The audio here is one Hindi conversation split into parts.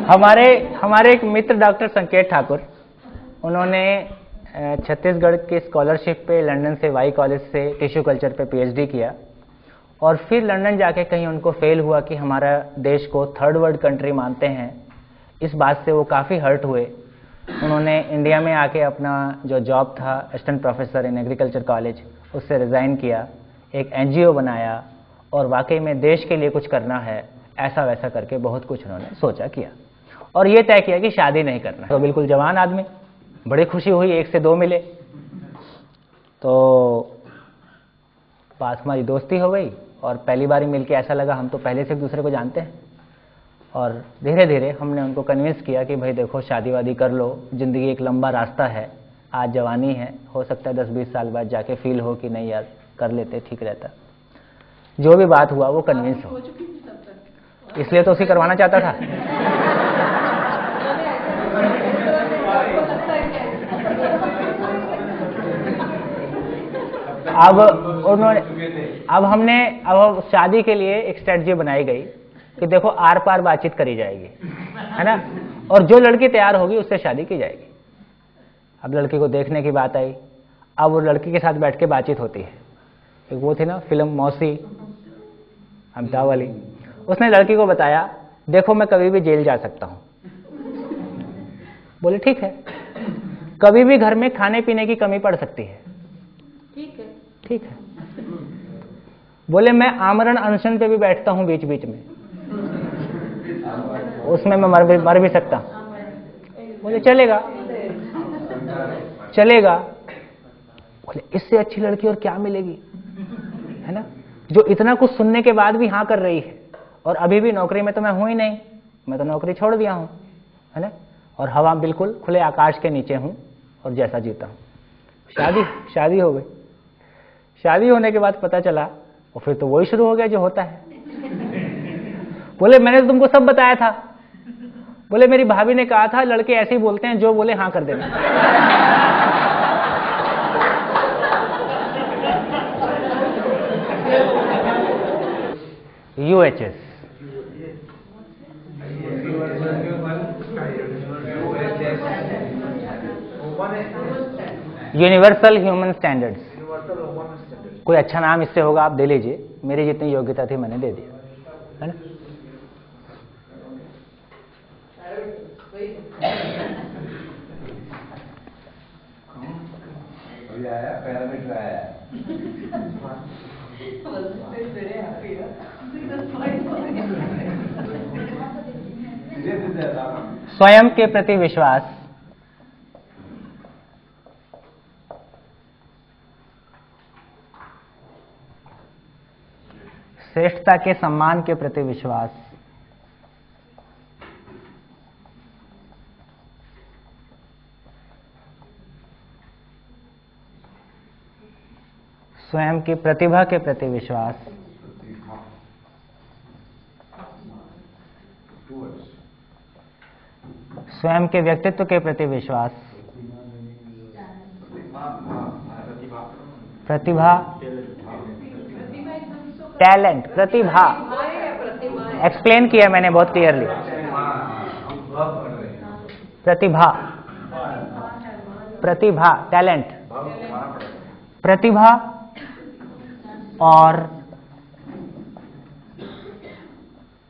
हमारे एक मित्र डॉक्टर संकेत ठाकुर, उन्होंने छत्तीसगढ़ के स्कॉलरशिप पे लंदन से वाई कॉलेज से टिश्यू कल्चर पे पीएचडी किया और फिर लंदन जाके कहीं उनको फेल हुआ कि हमारा देश को थर्ड वर्ल्ड कंट्री मानते हैं। इस बात से वो काफ़ी हर्ट हुए। उन्होंने इंडिया में आके अपना जो जॉब था assistant professor in agriculture college, उससे रिज़ाइन किया, एक एनजीओ बनाया और वाकई में देश के लिए कुछ करना है, ऐसा वैसा करके बहुत कुछ उन्होंने सोचा किया और ये तय किया कि शादी नहीं करना। तो बिल्कुल जवान आदमी, बड़ी खुशी हुई, 1 से 2 मिले तो बात हमारी दोस्ती हो गई और पहली बार ही मिलके ऐसा लगा हम तो पहले से एक दूसरे को जानते हैं। और धीरे धीरे हमने उनको कन्विंस किया कि भाई देखो शादी वादी कर लो, ज़िंदगी एक लंबा रास्ता है, आज जवानी है, हो सकता है 10-20 साल बाद जाके फील हो कि नहीं यार कर लेते ठीक रहता। जो भी बात हुआ वो कन्विंस हो, इसलिए तो उसे करवाना चाहता था। अब शादी के लिए एक स्ट्रेटजी बनाई गई कि देखो आर पार बातचीत करी जाएगी, है ना, और जो लड़की तैयार होगी उससे शादी की जाएगी। अब लड़की को देखने की बात आई, अब वो लड़की के साथ बैठ के बातचीत होती है। एक वो थी ना फिल्म मौसी, अमिताभ वाली, उसने लड़की को बताया देखो मैं कभी भी जेल जा सकता हूं। बोले ठीक है, कभी भी घर में खाने पीने की कमी पड़ सकती है, ठीक है। बोले मैं आमरण अनशन पे भी बैठता हूं बीच बीच में, उसमें मैं मर भी सकता हूं। बोले चलेगा। बोले इससे अच्छी लड़की और क्या मिलेगी, है ना, जो इतना कुछ सुनने के बाद भी हाँ कर रही है। और अभी भी नौकरी में तो मैं हूं ही नहीं, मैं तो नौकरी छोड़ दिया हूं, है ना, और हवा बिल्कुल खुले आकाश के नीचे हूं और जैसा जीता हूं। शादी हो गई। शादी होने के बाद पता चला और फिर तो वही शुरू हो गया जो होता है। बोले मैंने तो तुमको सब बताया था। बोले मेरी भाभी ने कहा था लड़के ऐसे ही बोलते हैं, जो बोले हाँ कर देना। UHS, universal human standards. कोई अच्छा नाम इससे होगा आप दे लीजिए, मेरी जितनी योग्यता थी मैंने दे दिया, है ना। पैरामीटर आया। स्वयं के प्रति विश्वास, श्रेष्ठता के सम्मान के प्रति विश्वास, स्वयं की प्रतिभा के प्रति विश्वास, स्वयं के व्यक्तित्व के प्रति विश्वास, प्रतिभा, टैलेंट, प्रतिभा एक्सप्लेन किया मैंने बहुत क्लियरली। प्रतिभा, टैलेंट, प्रतिभा और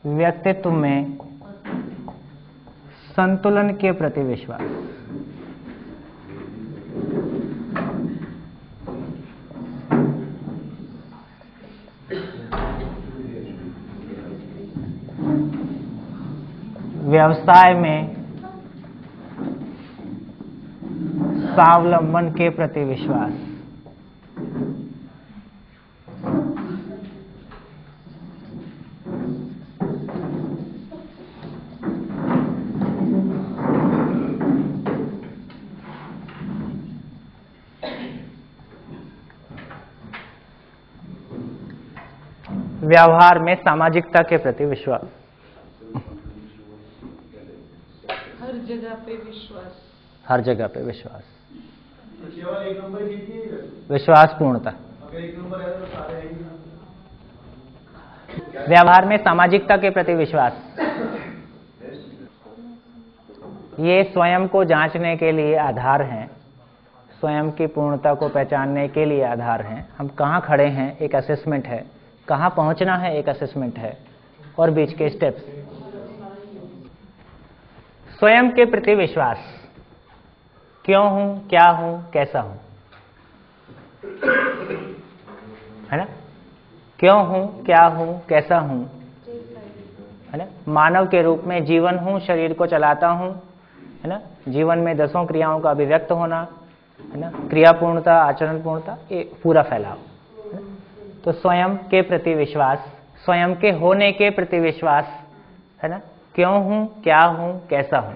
व्यक्तित्व में संतुलन के प्रति विश्वास। व्यवसाय में स्वावलंबन के प्रति विश्वास। व्यवहार में सामाजिकता के प्रति विश्वास। हर जगह पे विश्वास। हर जगह पे विश्वास। केवल एक नंबर कीजिए, विश्वास पूर्णता। अगर एक नंबर है तो सारे हैं। व्यवहार में सामाजिकता के प्रति विश्वास। ये स्वयं को जांचने के लिए आधार हैं, स्वयं की पूर्णता को पहचानने के लिए आधार हैं। हम कहाँ खड़े हैं एक असेसमेंट है, कहाँ पहुंचना है एक असेसमेंट है, और बीच के स्टेप्स। स्वयं के प्रति विश्वास, क्यों हूं, क्या हूं, कैसा हूं, है ना? क्यों हूं, क्या हूं, कैसा हूं, है ना? मानव के रूप में जीवन हूं, शरीर को चलाता हूं, है ना? जीवन में 10 क्रियाओं का अभिव्यक्त होना, है ना? क्रिया पूर्णता, आचरण पूर्णता, ये पूरा फैलाव, है ना? तो स्वयं के प्रति विश्वास, स्वयं के होने के प्रति विश्वास, है ना? क्यों हूं, क्या हूं, कैसा हूं।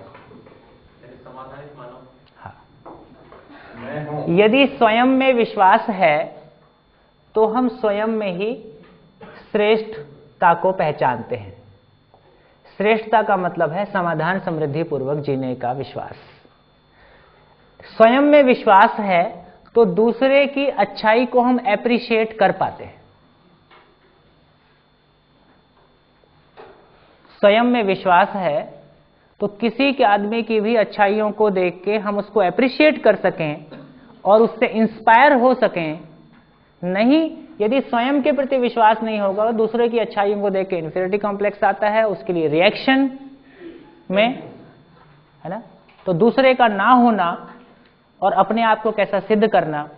हाँ, यदि स्वयं में विश्वास है तो हम स्वयं में ही श्रेष्ठता को पहचानते हैं। श्रेष्ठता का मतलब है समाधान समृद्धि पूर्वक जीने का विश्वास। स्वयं में विश्वास है तो दूसरे की अच्छाई को हम एप्रिशिएट कर पाते हैं। स्वयं में विश्वास है तो किसी के आदमी की भी अच्छाइयों को देख के हम उसको एप्रिशिएट कर सकें और उससे इंस्पायर हो सकें। नहीं, यदि स्वयं के प्रति विश्वास नहीं होगा, दूसरे की अच्छाइयों को देख के इन्फीरियरिटी कॉम्प्लेक्स आता है, उसके लिए रिएक्शन में, है ना? तो दूसरे का ना होना और अपने आप को कैसा सिद्ध करना,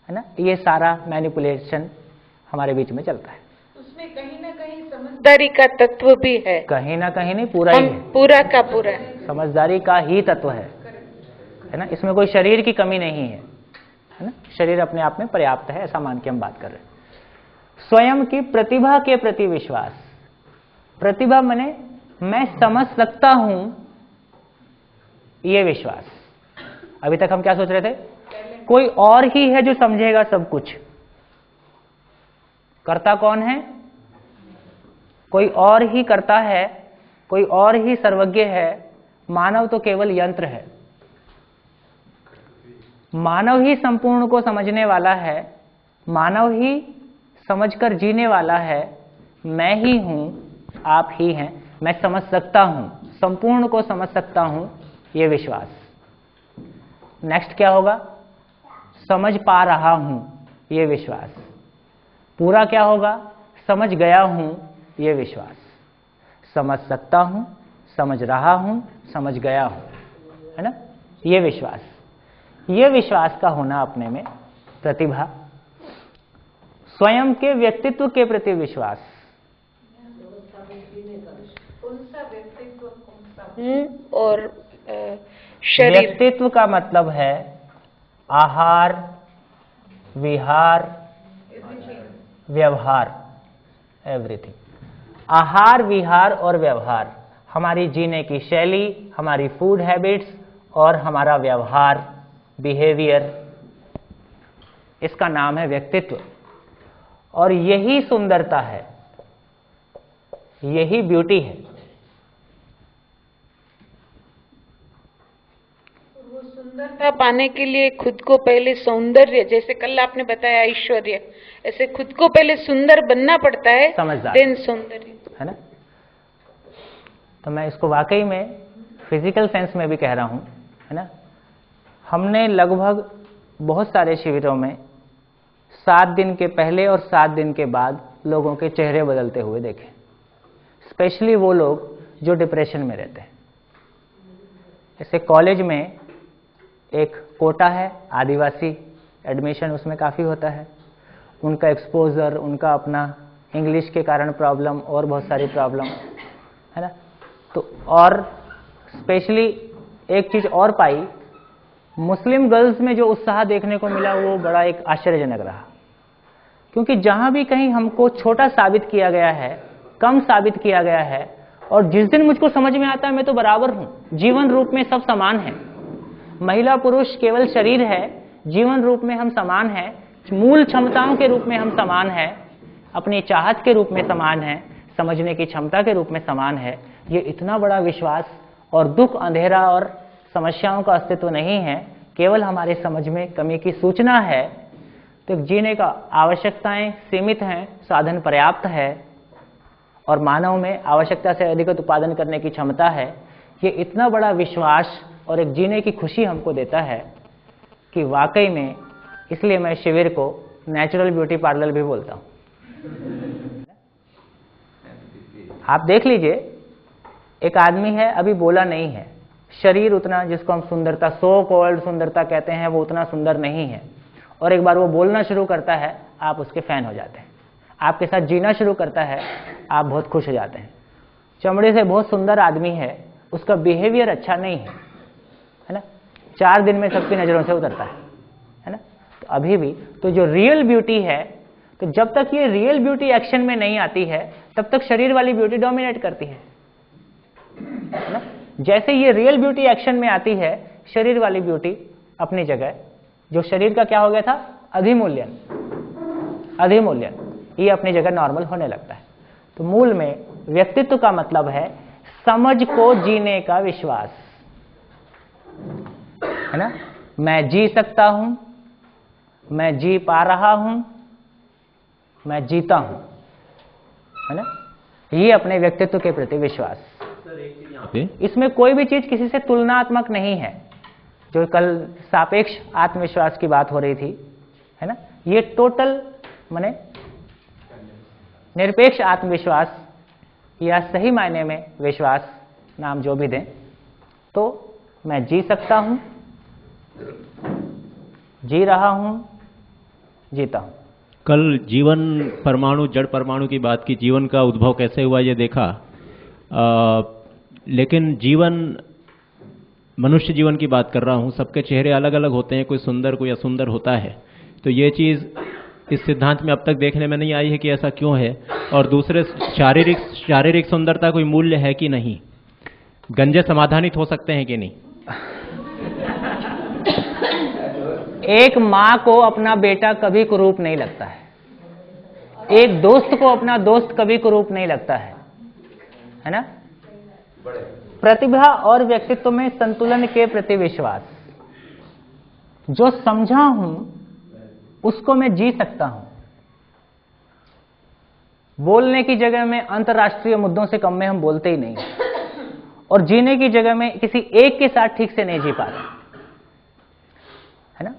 है ना, ये सारा मैनिपुलेशन हमारे बीच में चलता है। उसमें कहीं ना कहीं समझदारी का तत्व भी है। कहीं ना कहीं नहीं, पूरा ही है, पूरा का पूरा समझदारी का ही तत्व है ना? इसमें कोई शरीर की कमी नहीं है ना? शरीर अपने आप में पर्याप्त है, ऐसा मान के हम बात कर रहे हैं। स्वयं की प्रतिभा के प्रति विश्वास। प्रतिभा माने मैं समझ सकता हूं, ये विश्वास। अभी तक हम क्या सोच रहे थे? कोई और ही है जो समझेगा सब कुछ। करता कौन है? कोई और ही करता है, कोई और ही सर्वज्ञ है। मानव तो केवल यंत्र है। मानव ही संपूर्ण को समझने वाला है, मानव ही समझकर जीने वाला है। मैं ही हूं, आप ही हैं। मैं समझ सकता हूं, संपूर्ण को समझ सकता हूं, ये विश्वास। नेक्स्ट क्या होगा? समझ पा रहा हूं, ये विश्वास। पूरा क्या होगा? समझ गया हूं, ये विश्वास। समझ सकता हूं, समझ रहा हूं, समझ गया हूं, है ना? ये विश्वास। ये विश्वास का होना अपने में प्रतिभा। स्वयं के व्यक्तित्व के प्रति विश्वास। और शरीर। व्यक्तित्व का मतलब है आहार, विहार, व्यवहार, एवरीथिंग। आहार, विहार और व्यवहार, हमारी जीने की शैली, हमारी फूड हैबिट्स और हमारा व्यवहार, बिहेवियर, इसका नाम है व्यक्तित्व। और यही सुंदरता है, यही ब्यूटी है। वो सुंदरता पाने के लिए खुद को पहले सौंदर्य, जैसे कल आपने बताया ऐश्वर्य, ऐसे खुद को पहले सुंदर बनना पड़ता है, समझदार, देन सौंदर्य, है ना? तो मैं इसको वाकई में फिजिकल सेंस में भी कह रहा हूं, है ना? हमने लगभग बहुत सारे शिविरों में 7 दिन के पहले और 7 दिन के बाद लोगों के चेहरे बदलते हुए देखे। स्पेशली वो लोग जो डिप्रेशन में रहते हैं। जैसे कॉलेज में एक कोटा है, आदिवासी एडमिशन उसमें काफ़ी होता है। उनका एक्सपोजर, उनका अपना इंग्लिश के कारण प्रॉब्लम और बहुत सारी प्रॉब्लम, है ना? तो और स्पेशली एक चीज़ और पाई, मुस्लिम गर्ल्स में जो उत्साह देखने को मिला वो बड़ा एक आश्चर्यजनक रहा। क्योंकि जहां भी कहीं हमको छोटा साबित किया गया है, कम साबित किया गया है, और जिस दिन मुझको समझ में आता है मैं तो बराबर हूं, जीवन रूप में सब समान है। महिला पुरुष केवल शरीर है, जीवन रूप में हम समान हैं, मूल क्षमताओं के रूप में हम समान हैं, अपनी चाहत के रूप में समान हैं, समझने की क्षमता के रूप में समान है। ये इतना बड़ा विश्वास, और दुख, अंधेरा और समस्याओं का अस्तित्व नहीं है, केवल हमारे समझ में कमी की सूचना है। तो जीने का आवश्यकताएं सीमित हैं, साधन पर्याप्त है, और मानव में आवश्यकता से अधिक उत्पादन करने की क्षमता है। ये इतना बड़ा विश्वास और एक जीने की खुशी हमको देता है कि वाकई में, इसलिए मैं शिविर को नेचुरल ब्यूटी पार्लर भी बोलता हूँ। आप देख लीजिए, एक आदमी है, अभी बोला नहीं है, शरीर उतना, जिसको हम सुंदरता, सो कॉल्ड सुंदरता कहते हैं, वो उतना सुंदर नहीं है, और एक बार वो बोलना शुरू करता है, आप उसके फैन हो जाते हैं। आपके साथ जीना शुरू करता है, आप बहुत खुश हो जाते हैं। चमड़े से बहुत सुंदर आदमी है, उसका बिहेवियर अच्छा नहीं है ना, 4 दिन में सबकी नज़रों से उतरता है ना। तो अभी भी तो जो रियल ब्यूटी है, तो जब तक ये रियल ब्यूटी एक्शन में नहीं आती है, तब तक शरीर वाली ब्यूटी डोमिनेट करती है ना। जैसे ये रियल ब्यूटी एक्शन में आती है, शरीर वाली ब्यूटी अपनी जगह, जो शरीर का क्या हो गया था, अधिमूल्यन, ये अपनी जगह नॉर्मल होने लगता है। तो मूल में व्यक्तित्व का मतलब है समझ को जीने का विश्वास, है ना। मैं जी सकता हूं, मैं जी पा रहा हूं, मैं जीता हूं, है ना। ये अपने व्यक्तित्व के प्रति विश्वास। सर एक चीज यहाँ पे, इसमें कोई भी चीज किसी से तुलनात्मक नहीं है। जो कल सापेक्ष आत्मविश्वास की बात हो रही थी, है ना, ये टोटल माने निरपेक्ष आत्मविश्वास, या सही मायने में विश्वास, नाम जो भी दें। तो मैं जी सकता हूं, जी रहा हूं, जीता हूं। कल जीवन परमाणु, जड़ परमाणु की बात की, जीवन का उद्भव कैसे हुआ ये देखा, लेकिन जीवन, मनुष्य जीवन की बात कर रहा हूं, सबके चेहरे अलग अलग होते हैं, कोई सुंदर कोई असुंदर होता है। तो ये चीज़ इस सिद्धांत में अब तक देखने में नहीं आई है कि ऐसा क्यों है। और दूसरे, शारीरिक सुंदरता कोई मूल्य है कि नहीं, गंजे समाधानित हो सकते हैं कि नहीं। एक माँ को अपना बेटा कभी कुरूप नहीं लगता है, एक दोस्त को अपना दोस्त कभी कुरूप नहीं लगता है ना। प्रतिभा और व्यक्तित्व में संतुलन के प्रति विश्वास, जो समझा हूं उसको मैं जी सकता हूं। बोलने की जगह में अंतर्राष्ट्रीय मुद्दों से कम में हम बोलते ही नहीं, और जीने की जगह में किसी एक के साथ ठीक से नहीं जी पा रहे, है ना।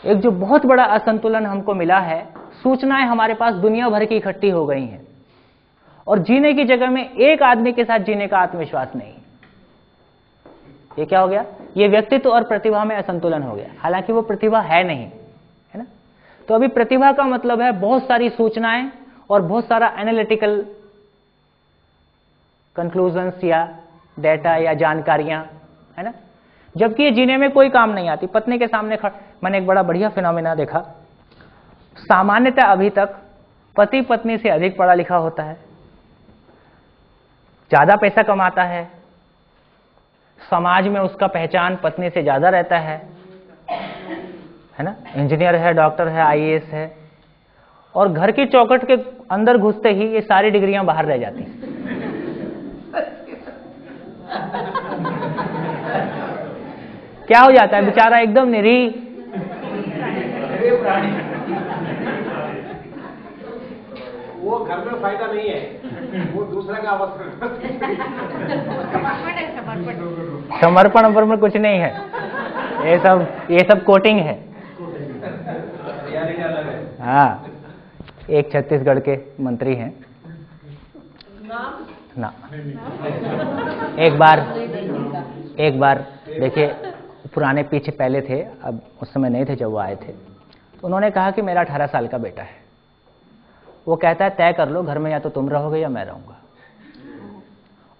एक जो बहुत बड़ा असंतुलन हमको मिला है, सूचनाएं हमारे पास दुनिया भर की इकट्ठी हो गई हैं, और जीने की जगह में एक आदमी के साथ जीने का आत्मविश्वास नहीं। ये क्या हो गया, ये व्यक्तित्व और प्रतिभा में असंतुलन हो गया, हालांकि वो प्रतिभा है नहीं, है ना। तो अभी प्रतिभा का मतलब है बहुत सारी सूचनाएं और बहुत सारा एनालिटिकल कंक्लूजन्स या डेटा या जानकारियां, है ना। जबकि ये जीने में कोई काम नहीं आती। पत्नी के सामने मैंने एक बड़ा बढ़िया फिनोमेना देखा। सामान्यतः अभी तक पति पत्नी से अधिक पढ़ा लिखा होता है, ज्यादा पैसा कमाता है, समाज में उसका पहचान पत्नी से ज्यादा रहता है ना। इंजीनियर है, डॉक्टर है, आईएएस है, और घर की चौखट के अंदर घुसते ही ये सारी डिग्रियां बाहर रह जाती हैं। क्या हो जाता है, बेचारा एकदम निरीह, वो घर में फायदा नहीं है, वो दूसरा का अवसर। समर्पण में कुछ नहीं है, ये सब कोटिंग है। हाँ, एक छत्तीसगढ़ के मंत्री हैं ना। एक बार देखिए, पुराने पीछे पहले थे, अब उस समय नहीं थे जब वो आए थे। तो उन्होंने कहा कि मेरा 18 साल का बेटा है, वो कहता है तय कर लो घर में, या तो तुम रहोगे या मैं रहूंगा,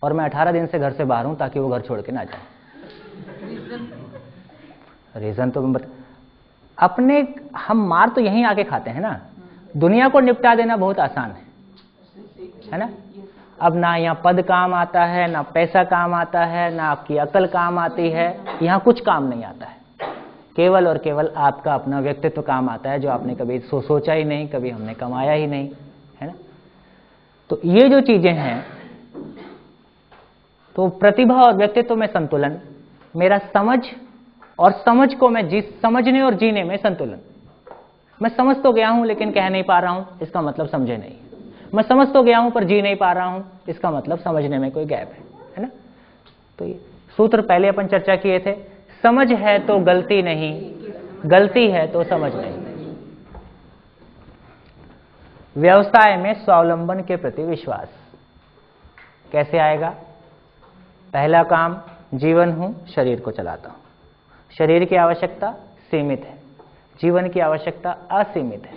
और मैं 18 दिन से घर से बाहर हूं ताकि वो घर छोड़ के ना जाए। रीजन तो अपने, हम मार तो यहीं आके खाते हैं ना। दुनिया को निपटा देना बहुत आसान है ना। अब ना यहाँ पद काम आता है, ना पैसा काम आता है, ना आपकी अकल काम आती है, यहाँ कुछ काम नहीं आता है। केवल और केवल आपका अपना व्यक्तित्व काम आता है, जो आपने कभी सोचा ही नहीं, कभी हमने कमाया ही नहीं, है ना। तो ये जो चीजें हैं, तो प्रतिभा और व्यक्तित्व में संतुलन, मेरा समझ और समझ को मैं समझने और जीने में संतुलन। मैं समझ तो गया हूं लेकिन कह नहीं पा रहा हूं, इसका मतलब समझे नहीं। मैं समझ तो गया हूं पर जी नहीं पा रहा हूं, इसका मतलब समझने में कोई गैप है ना। तो ये सूत्र पहले अपन चर्चा किए थे, समझ है तो गलती नहीं, गलती है तो समझ नहीं। व्यवसाय में स्वावलंबन के प्रति विश्वास कैसे आएगा? पहला काम, जीवन हूं, शरीर को चलाता हूं, शरीर की आवश्यकता सीमित है, जीवन की आवश्यकता असीमित है,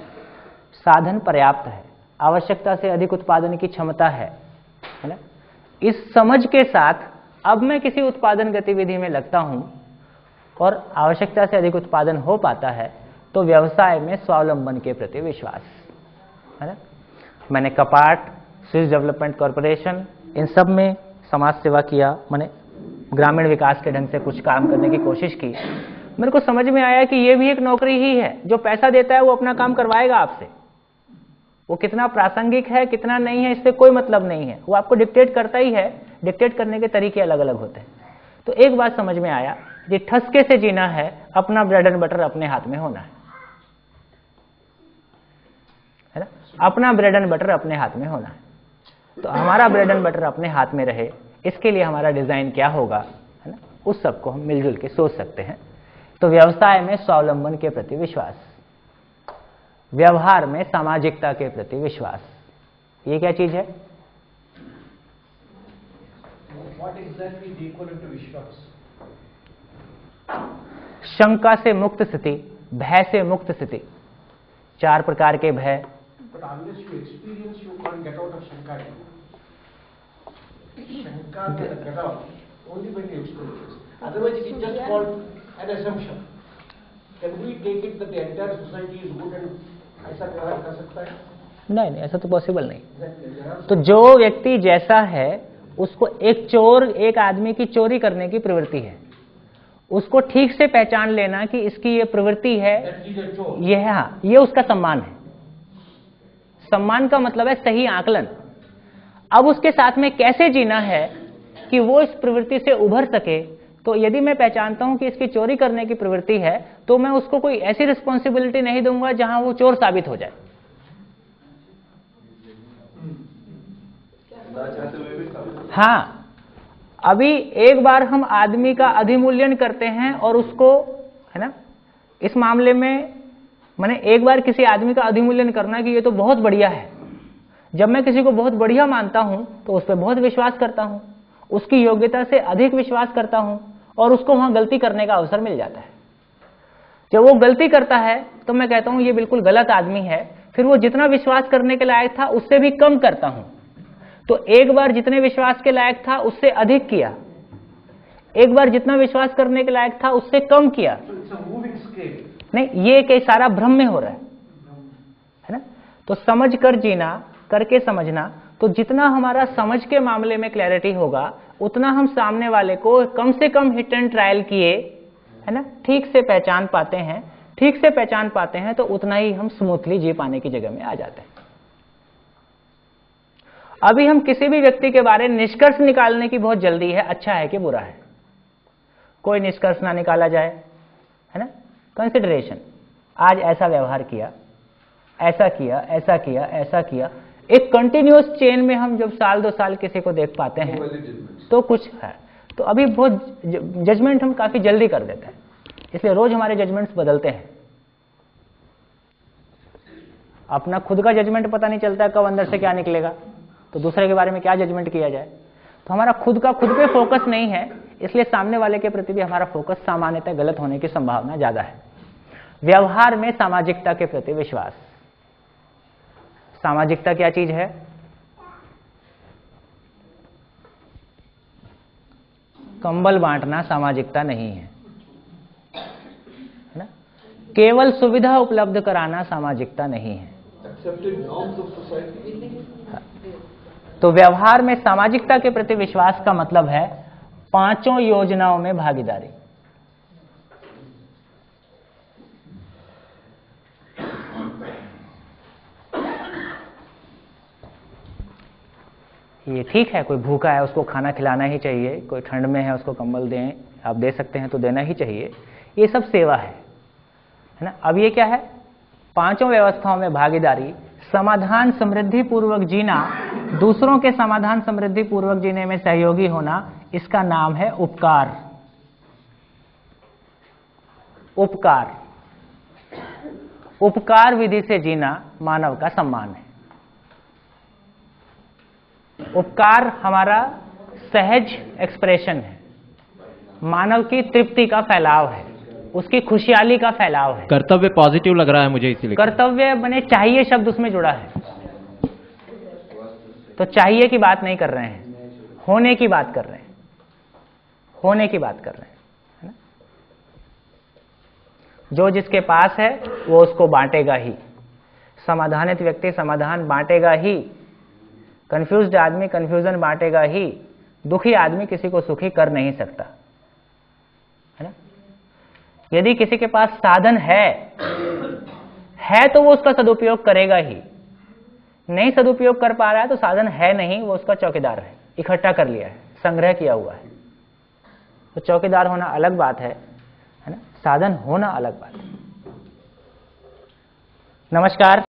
साधन पर्याप्त है, आवश्यकता से अधिक उत्पादन की क्षमता है ना। इस समझ के साथ अब मैं किसी उत्पादन गतिविधि में लगता हूं और आवश्यकता से अधिक उत्पादन हो पाता है, तो व्यवसाय में स्वावलंबन के प्रति विश्वास है ना। मैंने कपाट, स्विस डेवलपमेंट कॉरपोरेशन, इन सब में समाज सेवा किया, मैंने ग्रामीण विकास के ढंग से कुछ काम करने की कोशिश की। मेरे को समझ में आया कि ये भी एक नौकरी ही है, जो पैसा देता है वो अपना काम करवाएगा आपसे, वो कितना प्रासंगिक है कितना नहीं है इससे कोई मतलब नहीं है, वो आपको डिक्टेट करता ही है, डिक्टेट करने के तरीके अलग अलग होते हैं। तो एक बात समझ में आया, ये ठसके से जीना है, अपना ब्रेड एंड बटर अपने हाथ में होना है ना, अपना ब्रेड एंड बटर अपने हाथ में होना है। तो हमारा ब्रेड एंड बटर अपने हाथ में रहे, इसके लिए हमारा डिजाइन क्या होगा है ना, उस सबको हम मिलजुल के सोच सकते हैं। तो व्यवसाय में स्वावलंबन के प्रति विश्वास, व्यवहार में सामाजिकता के प्रति विश्वास, ये क्या चीज है? What exactly is equivalent to विश्वास? शंका से मुक्त स्थिति, भय से मुक्त स्थिति, 4 प्रकार के भय। But unless you experience, you can't get out of Shanka. Shanka can get out only when you experience. Otherwise, it is just called an assumption. Can we take it that the entire society is good and ऐसा व्यवहार कर सकता है? नहीं नहीं, ऐसा तो पॉसिबल नहीं। Exactly. तो जो व्यक्ति जैसा है उसको एक आदमी की चोरी करने की प्रवृत्ति है, उसको ठीक से पहचान लेना कि इसकी ये प्रवृत्ति है, ये है, हाँ, ये उसका सम्मान है। सम्मान का मतलब है सही आकलन। अब उसके साथ में कैसे जीना है कि वो इस प्रवृत्ति से उभर सके। तो यदि मैं पहचानता हूं कि इसकी चोरी करने की प्रवृत्ति है, तो मैं उसको कोई ऐसी रिस्पॉन्सिबिलिटी नहीं दूंगा जहां वो चोर साबित हो जाए। हाँ, अभी एक बार हम आदमी का अधिमूल्यन करते हैं और उसको, है ना, इस मामले में मैंने एक बार किसी आदमी का अधिमूल्यन करना कि ये तो बहुत बढ़िया है। जब मैं किसी को बहुत बढ़िया मानता हूं तो उस पर बहुत विश्वास करता हूं, उसकी योग्यता से अधिक विश्वास करता हूं और उसको वहां गलती करने का अवसर मिल जाता है। जब वो गलती करता है तो मैं कहता हूं ये बिल्कुल गलत आदमी है, फिर वो जितना विश्वास करने के लायक था उससे भी कम करता हूं। तो एक बार जितने विश्वास के लायक था उससे अधिक किया, एक बार जितना विश्वास करने के लायक था उससे कम किया। नहीं, ये कई सारा भ्रम में हो रहा है ना। तो समझ कर जीना, करके समझना। तो जितना हमारा समझ के मामले में क्लैरिटी होगा उतना हम सामने वाले को कम से कम हिट एंड ट्रायल किए, है ना, ठीक से पहचान पाते हैं। ठीक से पहचान पाते हैं तो उतना ही हम स्मूथली जी पाने की जगह में आ जाते हैं। अभी हम किसी भी व्यक्ति के बारे में निष्कर्ष निकालने की बहुत जल्दी है, अच्छा है कि बुरा है। कोई निष्कर्ष ना निकाला जाए, है ना, कंसिडरेशन। आज ऐसा व्यवहार किया, ऐसा किया, ऐसा किया, ऐसा किया, एक कंटिन्यूअस चेन में हम जब साल 2 साल किसी को देख पाते हैं तो कुछ है। तो अभी बहुत जजमेंट हम काफी जल्दी कर देते हैं, इसलिए रोज हमारे जजमेंट्स बदलते हैं। अपना खुद का जजमेंट पता नहीं चलता कब अंदर से क्या निकलेगा, तो दूसरे के बारे में क्या जजमेंट किया जाए। तो हमारा खुद पे फोकस नहीं है, इसलिए सामने वाले के प्रति भी हमारा फोकस सामान्यतः गलत होने की संभावना ज्यादा है। व्यवहार में सामाजिकता के प्रति विश्वास। सामाजिकता क्या चीज है? कंबल बांटना सामाजिकता नहीं है ना। केवल सुविधा उपलब्ध कराना सामाजिकता नहीं है। तो व्यवहार में सामाजिकता के प्रति विश्वास का मतलब है 5 योजनाओं में भागीदारी। ये ठीक है, कोई भूखा है उसको खाना खिलाना ही चाहिए, कोई ठंड में है उसको कंबल दें, आप दे सकते हैं तो देना ही चाहिए, ये सब सेवा है ना। अब ये क्या है? 5 व्यवस्थाओं में भागीदारी समाधान समृद्धि पूर्वक जीना, दूसरों के समाधान समृद्धि पूर्वक जीने में सहयोगी होना, इसका नाम है उपकार। उपकार, उपकार विधि से जीना मानव का सम्मान है। उपकार हमारा सहज एक्सप्रेशन है, मानव की तृप्ति का फैलाव है, उसकी खुशहाली का फैलाव है। कर्तव्य पॉजिटिव लग रहा है मुझे, इसीलिए कर्तव्य बने चाहिए शब्द उसमें जुड़ा है, तो चाहिए की बात नहीं कर रहे हैं, होने की बात कर रहे हैं, होने की बात कर रहे हैं, है ना? जो जिसके पास है वो उसको बांटेगा ही। समाधानित व्यक्ति समाधान बांटेगा ही, कंफ्यूज्ड आदमी कंफ्यूजन बांटेगा ही, दुखी आदमी किसी को सुखी कर नहीं सकता, है ना? यदि किसी के पास साधन है तो वो उसका सदुपयोग करेगा ही, नहीं सदुपयोग कर पा रहा है तो साधन है नहीं, वो उसका चौकीदार है, इकट्ठा कर लिया है, संग्रह किया हुआ है। तो चौकीदार होना अलग बात है ना? साधन होना अलग बात है। नमस्कार,